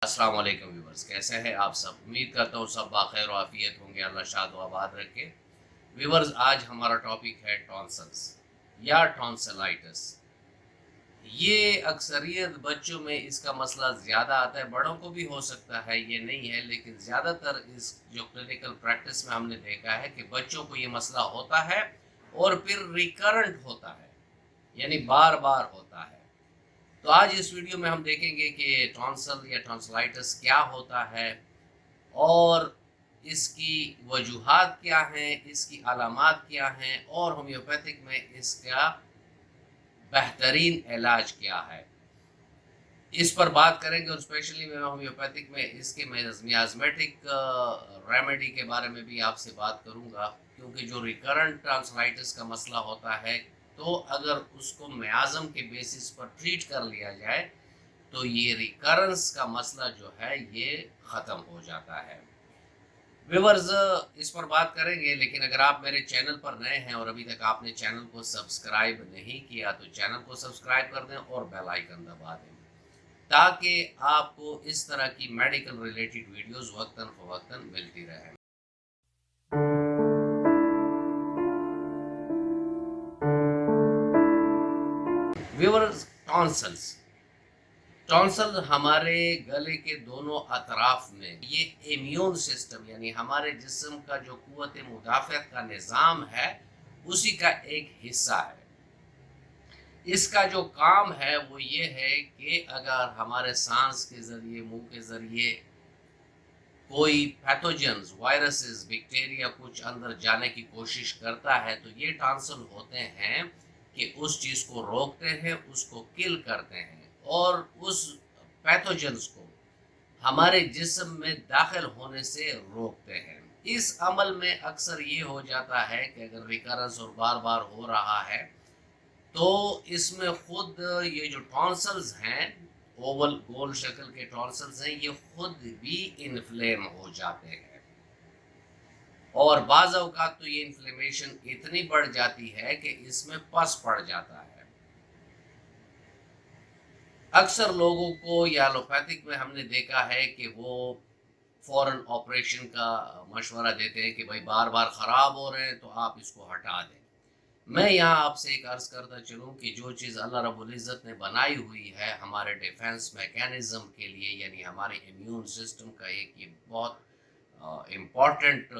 السلام علیکم ویورز، کیسے ہیں آپ سب؟ امید کرتا ہوں سب باخیر و عافیت ہوں گے، اللہ شاد و آباد رکھے۔ ویورز، آج ہمارا ٹاپک ہے ٹونسلز یا ٹونسلائٹس۔ یہ اکثریت بچوں میں اس کا مسئلہ زیادہ آتا ہے، بڑوں کو بھی ہو سکتا ہے، یہ نہیں ہے، لیکن زیادہ تر اس جو کلینکل پریکٹس میں ہم نے دیکھا ہے کہ بچوں کو یہ مسئلہ ہوتا ہے اور پھر ریکرنٹ ہوتا ہے، یعنی بار بار ہوتا ہے۔ تو آج اس ویڈیو میں ہم دیکھیں گے کہ ٹونسل یا ٹونسلائٹس کیا ہوتا ہے اور اس کی وجوہات کیا ہیں، اس کی علامات کیا ہیں اور ہومیوپیتھک میں اس کا بہترین علاج کیا ہے، اس پر بات کریں گے۔ اور اسپیشلی میں ہومیوپیتھک میں اس کے میازمیٹک ریمیڈی کے بارے میں بھی آپ سے بات کروں گا، کیونکہ جو ریکرنٹ ٹونسلائٹس کا مسئلہ ہوتا ہے تو اگر اس کو میازم کے بیسس پر ٹریٹ کر لیا جائے تو یہ ریکرنس کا مسئلہ جو ہے یہ ختم ہو جاتا ہے۔ ویورز، اس پر بات کریں گے، لیکن اگر آپ میرے چینل پر نئے ہیں اور ابھی تک آپ نے چینل کو سبسکرائب نہیں کیا تو چینل کو سبسکرائب کر دیں اور بیل آئیکن دبا دیں تاکہ آپ کو اس طرح کی میڈیکل ریلیٹڈ ویڈیوز وقتاً فوقتاً ملتی رہیں۔ ویورز، ٹونسل ہمارے گلے کے دونوں اطراف میں یہ امیون سسٹم یعنی ہمارے جسم کا جو قوت مدافعت کا نظام ہے اسی کا ایک حصہ ہے۔ اس کا جو کام ہے وہ یہ ہے کہ اگر ہمارے سانس کے ذریعے، منہ کے ذریعے کوئی پیتھوجنز، وائرسز، بیکٹیریا کچھ اندر جانے کی کوشش کرتا ہے تو یہ ٹونسل ہوتے ہیں کہ اس چیز کو روکتے ہیں، اس کو کل کرتے ہیں اور اس پیتھوجنز کو ہمارے جسم میں داخل ہونے سے روکتے ہیں۔ اس عمل میں اکثر یہ ہو جاتا ہے کہ اگر ریکرنس اور بار بار ہو رہا ہے تو اس میں خود یہ جو ٹونسلز ہیں، اوول گول شکل کے ٹونسلز ہیں، یہ خود بھی انفلیم ہو جاتے ہیں اور بعض اوقات تو یہ انفلیمیشن اتنی بڑھ جاتی ہے کہ اس میں پس پڑ جاتا ہے۔ اکثر لوگوں کو یا ایلوپیتھک میں ہم نے دیکھا ہے کہ وہ فوراً آپریشن کا مشورہ دیتے ہیں کہ بھائی بار بار خراب ہو رہے ہیں تو آپ اس کو ہٹا دیں۔ میں یہاں آپ سے ایک عرض کرتا چلوں کہ جو چیز اللہ رب العزت نے بنائی ہوئی ہے ہمارے ڈیفنس میکینزم کے لیے، یعنی ہمارے امیون سسٹم کا ایک یہ بہت امپورٹنٹ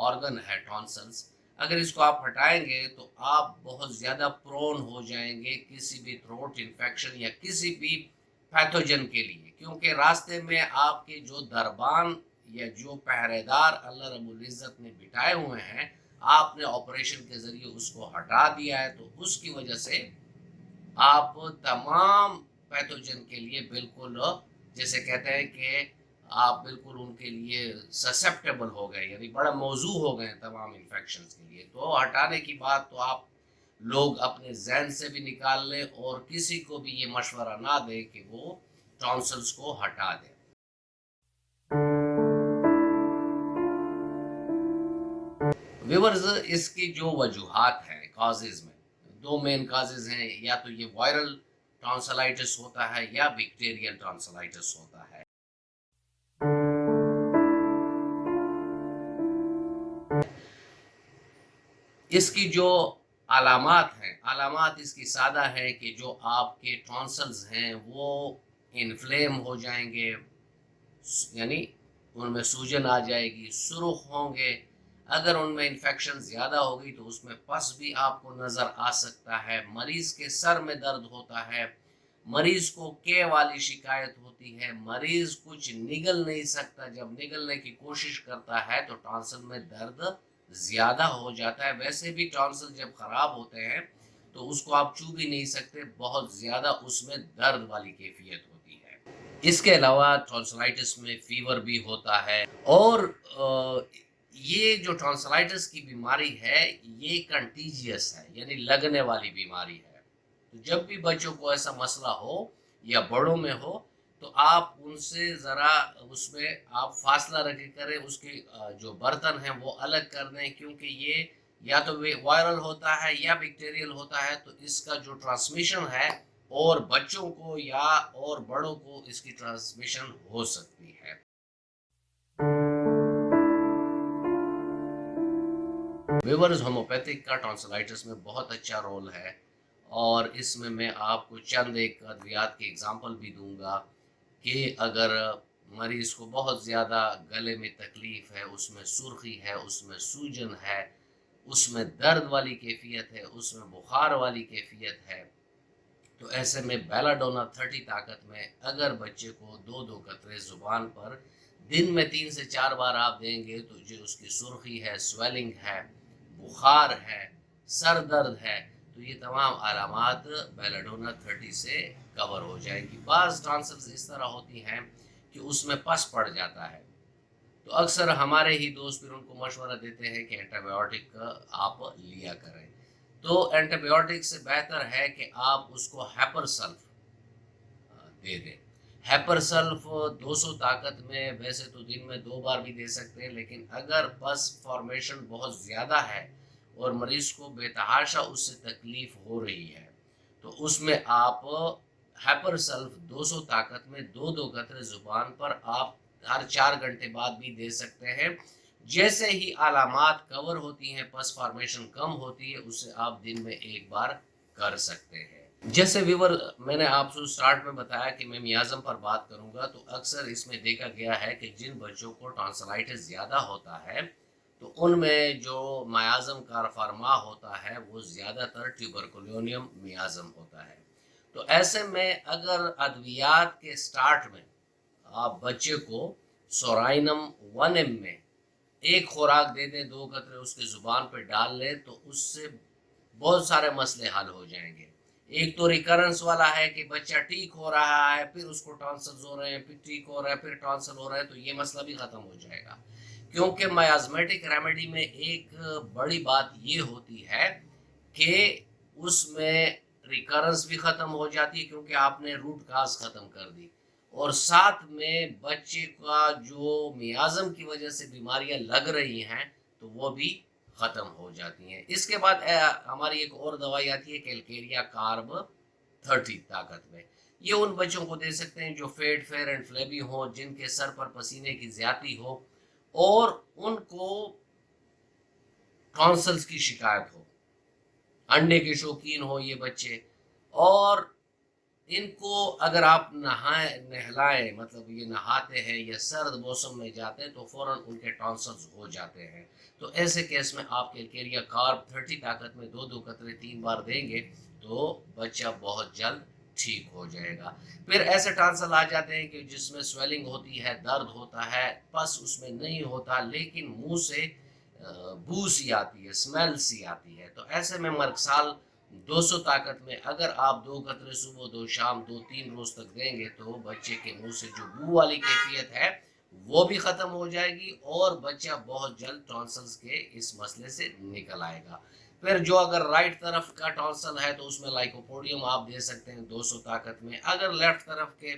آرگن ہے ٹونسلز، اگر اس کو آپ ہٹائیں گے تو آپ بہت زیادہ پرون ہو جائیں گے کسی بھی تھروٹ انفیکشن یا کسی بھی پیتھوجن کے لیے، کیونکہ راستے میں آپ کے جو دربان یا جو پہرے دار اللہ رب العزت نے بٹھائے ہوئے ہیں آپ نے آپریشن کے ذریعے اس کو ہٹا دیا ہے، تو اس کی وجہ سے آپ تمام پیتھوجن کے لیے بالکل جیسے کہتے ہیں کہ آپ بالکل ان کے لیے سسیپٹیبل ہو گئے، یعنی بڑا موضوع ہو گئے تمام انفیکشنز کے لیے۔ تو ہٹانے کی بات تو آپ لوگ اپنے ذہن سے بھی نکال لیں اور کسی کو بھی یہ مشورہ نہ دیں کہ وہ ٹونسلز کو ہٹا دیں۔ ویورز، اس کی جو وجوہات ہیں کازز میں دو مین کازز ہیں، یا تو یہ وائرل ٹونسلائٹس ہوتا ہے یا بیکٹیریل ٹونسلائٹس ہوتا ہے۔ اس کی جو علامات ہیں، علامات اس کی سادہ ہے کہ جو آپ کے ٹونسلز ہیں وہ انفلیم ہو جائیں گے، یعنی ان میں سوجن آ جائے گی، سرخ ہوں گے، اگر ان میں انفیکشن زیادہ ہوگی تو اس میں پس بھی آپ کو نظر آ سکتا ہے، مریض کے سر میں درد ہوتا ہے، مریض کو کے والی شکایت ہوتی ہے، مریض کچھ نگل نہیں سکتا، جب نگلنے کی کوشش کرتا ہے تو ٹونسل میں درد زیادہ ہو جاتا ہے۔ ویسے بھی ٹونسل جب خراب ہوتے ہیں تو اس کو آپ چو بھی نہیں سکتے، بہت زیادہ اس میں درد والی کیفیت ہوتی ہے۔ اس کے علاوہ ٹونسلائٹس میں فیور بھی ہوتا ہے اور یہ جو ٹونسلائٹس کی بیماری ہے یہ کنٹیجیس ہے، یعنی لگنے والی بیماری ہے۔ تو جب بھی بچوں کو ایسا مسئلہ ہو یا بڑوں میں ہو تو آپ ان سے ذرا اس میں آپ فاصلہ رکھے کریں، اس کے جو برتن ہیں وہ الگ کر دیں، کیونکہ یہ یا تو وائرل ہوتا ہے یا بیکٹیریل ہوتا ہے، تو اس کا جو ٹرانسمیشن ہے اور بچوں کو یا اور بڑوں کو اس کی ٹرانسمیشن ہو سکتی ویورز ہومیوپیتھک کا ٹانسلائٹس میں بہت اچھا رول ہے، اور اس میں آپ کو چند ایک ادویات کی اگزامپل بھی دوں گا کہ اگر مریض کو بہت زیادہ گلے میں تکلیف ہے، اس میں سرخی ہے، اس میں سوجن ہے، اس میں درد والی کیفیت ہے، اس میں بخار والی کیفیت ہے، تو ایسے میں بیلاڈونا 30 طاقت میں اگر بچے کو 2 قطرے زبان پر دن میں 3 سے 4 بار آپ دیں گے تو جو اس کی سرخی ہے، سویلنگ ہے، بخار ہے، سر درد ہے، تو یہ تمام علامات بیلاڈونا 30 سے کور ہو جائے گی۔ بعض ٹانسلز اس طرح ہوتی ہیں کہ اس میں پس پڑ جاتا ہے، تو اکثر ہمارے ہی دوست پھر ان کو مشورہ دیتے ہیں کہ اینٹی بایوٹک آپ لیا کریں، تو اینٹی بایوٹک سے بہتر ہے کہ آپ اس کو ہیپر سلف دے دیں۔ ہیپر سلف 200 طاقت میں ویسے تو دن میں 2 بار بھی دے سکتے ہیں، لیکن اگر پس فارمیشن بہت زیادہ ہے اور مریض کو بے تحاشا اس سے تکلیف ہو رہی ہے تو اس میں آپ ہیپر سلف 200 طاقت میں 2 قطرے زبان پر آپ ہر 4 گھنٹے بعد بھی دے سکتے ہیں۔ جیسے ہی علامات کور ہوتی ہیں، پس فارمیشن کم ہوتی ہے، اسے آپ دن میں 1 بار کر سکتے ہیں۔ جیسے ویور میں نے آپ کو سٹارٹ میں بتایا کہ میں میازم پر بات کروں گا، تو اکثر اس میں دیکھا گیا ہے کہ جن بچوں کو ٹانسلائٹس زیادہ ہوتا ہے تو ان میں جو میازم کارفارما ہوتا ہے وہ زیادہ تر ٹیوبرکلونیم میازم ہوتا ہے۔ تو ایسے میں اگر ادویات کے سٹارٹ میں آپ بچے کو سورائنم 1 ایم میں ایک خوراک دے دیں، 2 قطرے اس کے زبان پہ ڈال لیں، تو اس سے بہت سارے مسئلے حل ہو جائیں گے۔ ایک تو ریکرنس والا ہے کہ بچہ ٹھیک ہو رہا ہے، پھر اس کو ٹانسلز ہو رہے ہیں، پھر ٹھیک ہو رہا ہے، پھر ٹانسل ہو رہا ہے، تو یہ مسئلہ بھی ختم ہو جائے گا۔ کیونکہ میازمیٹک ریمیڈی میں ایک بڑی بات یہ ہوتی ہے کہ اس میں ریکرنس بھی ختم ہو جاتی ہے، کیونکہ آپ نے روٹ کاز ختم کر دی، اور ساتھ میں بچے کا جو میازم کی وجہ سے بیماریاں لگ رہی ہیں تو وہ بھی ختم ہو جاتی ہیں۔ اس کے بعد ہماری ایک اور دوائی آتی ہے کیلکیریا کارب 30 طاقت میں، یہ ان بچوں کو دے سکتے ہیں جو فیٹ فیئر اینڈ فلیبی ہوں، جن کے سر پر پسینے کی زیادتی ہو اور ان کو ٹانسلز کی شکایت ہو، انڈے کے شوقین ہو یہ بچے، اور ان کو اگر آپ نہلائیں، مطلب یہ نہاتے ہیں یا سرد موسم میں جاتے ہیں تو فوراً ان کے ٹانسلز ہو جاتے ہیں، تو ایسے کیس میں آپ کیلکیریا کارب 30 طاقت میں 2 قطرے 3 بار دیں گے تو بچہ بہت جلد ٹھیک ہو جائے گا۔ پھر ایسے ٹانسل آ جاتے ہیں کہ جس میں سویلنگ ہوتی ہے، درد ہوتا ہے، پس اس میں نہیں ہوتا، لیکن منہ سے بو سی آتی ہے، اسمیل سی آتی ہے، تو ایسے میں مرکسال 200 طاقت میں اگر آپ 2 قطرے صبح 2 شام 2-3 روز تک دیں گے تو بچے کے منہ سے جو بو والی کیفیت ہے وہ بھی ختم ہو جائے گی، اور بچہ بہت جلد ٹانسلز کے اس مسئلے سے نکل آئے گا۔ پھر جو اگر رائٹ طرف کا ٹانسل ہے تو اس میں لائکوپوڈیم آپ دے سکتے ہیں 200 طاقت میں، اگر لیفٹ طرف کے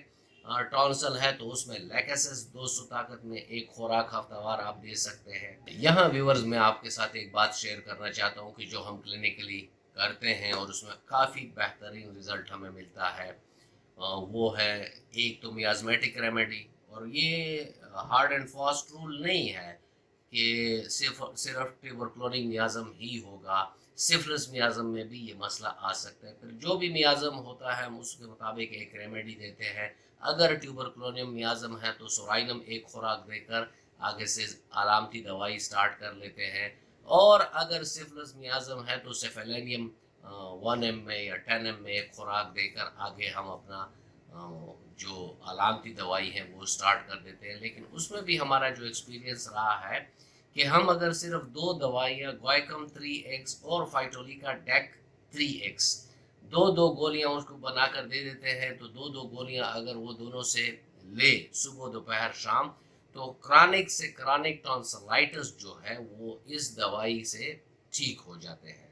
ٹانسل ہے تو اس میں لیکسس 200 طاقت میں ایک خوراک ہفتہ وار آپ دے سکتے ہیں۔ یہاں ویورز میں آپ کے ساتھ ایک بات شیئر کرنا چاہتا ہوں کہ جو ہم کلینکلی کرتے ہیں اور اس میں کافی بہترین رزلٹ ہمیں ملتا ہے، وہ ہے ایک تو میازمیٹک ریمیڈی، اور یہ ہارڈ اینڈ فاسٹ رول نہیں ہے کہ صرف ٹیوبرکلونک میازم ہی ہوگا، سفلس میازم میں بھی یہ مسئلہ آ سکتا ہے۔ پھر جو بھی میازم ہوتا ہے ہم اس کے مطابق ایک ریمیڈی دیتے ہیں، اگر ٹیوبرکلونیم میازم ہے تو سورائنم ایک خوراک دے کر آگے سے علامتی دوائی سٹارٹ کر لیتے ہیں، اور اگر سفلس میازم ہے تو سیفیلینیم 1 ایم میں یا 10 ایم میں ایک خوراک دے کر آگے ہم اپنا جو علامتی دوائی ہے وہ سٹارٹ کر دیتے ہیں۔ لیکن اس میں بھی ہمارا جو ایکسپیرینس رہا ہے کہ ہم اگر صرف 2 دوائیاں گوائکم 3X اور فائٹولیکا ڈیک 3X 2 گولیاں اس کو بنا کر دے دیتے ہیں، تو 2 گولیاں اگر وہ دونوں سے لے صبح دوپہر شام تو کرانک سے کرانک ٹانسلائٹس جو ہے وہ اس دوائی سے ٹھیک ہو جاتے ہیں۔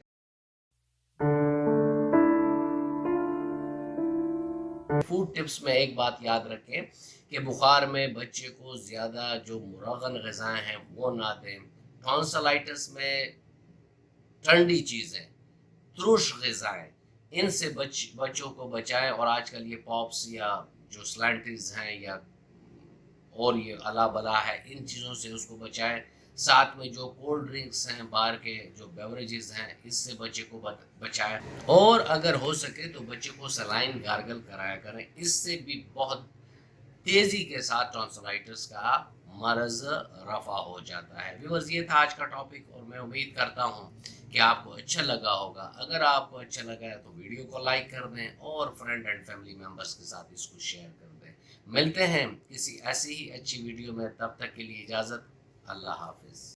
فوڈ ٹپس میں ایک بات یاد رکھیں کہ بخار میں بچے کو زیادہ جو مرغن غذائیں ہیں وہ نہ دیں، ٹانسلائٹس میں ٹھنڈی چیزیں، ترش غذائیں، ان سے بچوں کو بچائیں، اور آج کل یہ پاپس یا جو سلانٹیز ہیں یا اور یہ الا بلا ہے، ان چیزوں سے اس کو بچائیں ساتھ میں جو کولڈ ڈرنکس ہیں، باہر کے جو بیوریجز ہیں، اس سے بچے کو بچائیں، اور اگر ہو سکے تو بچے کو سلائن گارگل کرایا کریں، اس سے بھی بہت تیزی کے ساتھ ٹانسلائٹس کا مرض رفع ہو جاتا ہے۔ ویورز، یہ تھا آج کا ٹاپک، اور میں امید کرتا ہوں کہ آپ کو اچھا لگا ہوگا۔ اگر آپ کو اچھا لگا ہے تو ویڈیو کو لائک کر دیں اور فرینڈ اینڈ فیملی ممبرس کے ساتھ اس کو شیئر کر دیں۔ ملتے ہیں کسی ایسی ہی اچھی ویڈیو میں، تب تک کے لیے اجازت، اللہ حافظ۔